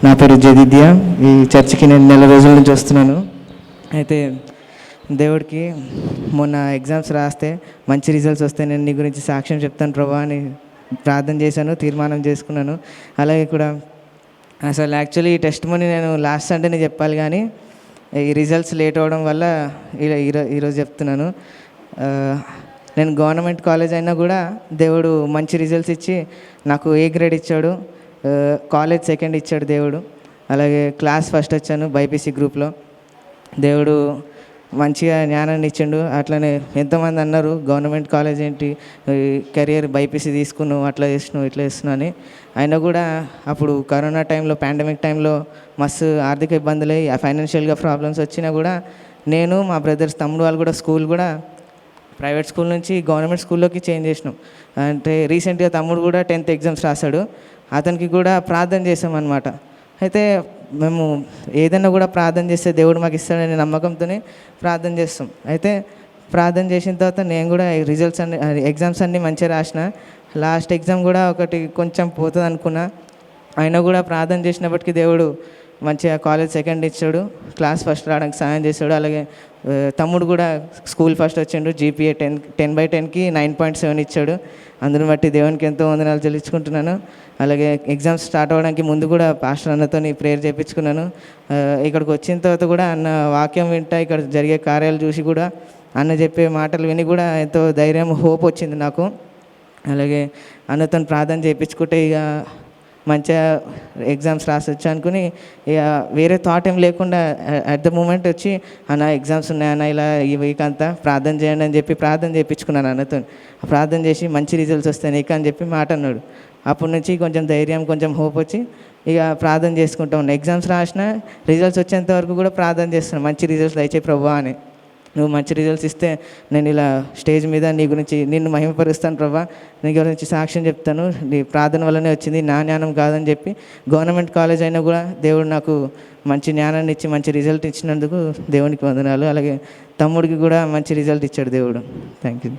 నా పేరు జదిద్య. ఈ చర్చికి నేను నెల రోజుల నుంచి వస్తున్నాను. అయితే దేవుడికి మొన్న ఎగ్జామ్స్ రాస్తే మంచి రిజల్ట్స్ వస్తే నేను నీ గురించి సాక్ష్యం చెప్తాను ప్రభా అని ప్రార్థన చేశాను, తీర్మానం చేసుకున్నాను. అలాగే కూడా అసలు యాక్చువల్లీ ఈ టెస్ట్ మనీ నేను లాస్ట్ సండేనే చెప్పాలి, కానీ ఈ రిజల్ట్స్ లేట్ అవ్వడం వల్ల ఈరోజు చెప్తున్నాను. నేను గవర్నమెంట్ కాలేజ్ అయినా కూడా దేవుడు మంచి రిజల్ట్స్ ఇచ్చి నాకు ఏ గ్రేడ్ ఇచ్చాడు, కాలేజ్ సెకండ్ ఇచ్చాడు దేవుడు. అలాగే క్లాస్ ఫస్ట్ వచ్చాను బైపీసీ గ్రూప్లో. దేవుడు మంచిగా జ్ఞానాన్ని ఇచ్చిండు. అట్లనే ఎంతోమంది అన్నారు గవర్నమెంట్ కాలేజ్ ఏంటి, కెరియర్ బైపీసీ తీసుకున్నావు, అట్లా చేస్తున్నావు ఇట్లా చేస్తున్నావు అని. అయినా కూడా అప్పుడు కరోనా టైంలో, పాండమిక్ టైంలో మస్తు ఆర్థిక ఇబ్బందులై ఫైనాన్షియల్గా ప్రాబ్లమ్స్ వచ్చినా కూడా నేను, మా బ్రదర్స్, తమ్ముడు వాళ్ళు కూడా స్కూల్ కూడా ప్రైవేట్ స్కూల్ నుంచి గవర్నమెంట్ స్కూల్లోకి చేంజ్ చేసినాం. అంటే రీసెంట్గా తమ్ముడు కూడా 10th ఎగ్జామ్స్ రాశాడు. అతనికి కూడా ప్రార్థన చేసామన్నమాట. అయితే మేము ఏదైనా కూడా ప్రార్థన చేస్తే దేవుడు మాకు ఇస్తాడనే నమ్మకంతోనే ప్రార్థన చేస్తాం. అయితే ప్రార్థన చేసిన తర్వాత నేను కూడా రిజల్ట్స్ అన్ని, ఎగ్జామ్స్ అన్నీ మంచిగా రాసిన. లాస్ట్ ఎగ్జామ్ కూడా ఒకటి కొంచెం పోతుంది అనుకున్నా. అయినా కూడా ప్రార్థన చేసినప్పటికీ దేవుడు మంచిగా కాలేజ్ సెకండ్ ఇచ్చాడు, క్లాస్ ఫస్ట్ రావడానికి సాయం చేశాడు. అలాగే తమ్ముడు కూడా స్కూల్ ఫస్ట్ వచ్చిండు, జీపీఏ 10/10కి 9.7 ఇచ్చాడు. అందుని బట్టి దేవునికి ఎంతో వందనాలు చెల్లించుకుంటున్నాను. అలాగే ఎగ్జామ్స్ స్టార్ట్ అవ్వడానికి ముందు కూడా పాస్టర్ అన్నతో ప్రేయర్ చేయించుకున్నాను. ఇక్కడికి వచ్చిన తర్వాత కూడా అన్న వాక్యం వింటా, ఇక్కడ జరిగే కార్యాలు చూసి కూడా, అన్న చెప్పే మాటలు విని కూడా ఎంతో ధైర్యం, హోప్ వచ్చింది నాకు. అలాగే అన్నతో ప్రార్థన చేయించుకుంటే ఇక మంచిగా ఎగ్జామ్స్ రాసొచ్చు అనుకుని ఇక వేరే థాట్ ఏం లేకుండా అట్ ద మూమెంట్ వచ్చి అన్న ఎగ్జామ్స్ ఉన్నాయన్న, ఇలా ఈ వీక్ అంతా ప్రార్థన చేయండి అని చెప్పి ప్రార్థన చేయించుకున్నాను అన్నతో. ప్రార్థన చేసి మంచి రిజల్ట్స్ వస్తాయి నీకు అని చెప్పి మాట అన్నాడు. అప్పటి నుంచి కొంచెం ధైర్యం, కొంచెం హోప్ వచ్చి ఇక ప్రార్థన చేసుకుంటా ఉన్నాను. ఎగ్జామ్స్ రాసిన రిజల్ట్స్ వచ్చేంత వరకు కూడా ప్రార్థన చేస్తున్నాను, మంచి రిజల్ట్స్ దయచే ప్రభువా అని. నువ్వు మంచి రిజల్ట్స్ ఇస్తే నేను ఇలా స్టేజ్ మీద నీ గురించి నిన్ను మహిమపరుస్తాను ప్రభా, నీ గురించి సాక్ష్యం చెప్తాను, నీ ప్రార్థన వల్లనే వచ్చింది, నా జ్ఞానం కాదని చెప్పి. గవర్నమెంట్ కాలేజ్ అయినా కూడా దేవుడు నాకు మంచి జ్ఞానాన్ని ఇచ్చి మంచి రిజల్ట్ ఇచ్చినందుకు దేవునికి వందనాలు. అలాగే తమ్ముడికి కూడా మంచి రిజల్ట్ ఇచ్చాడు దేవుడు. Thank you.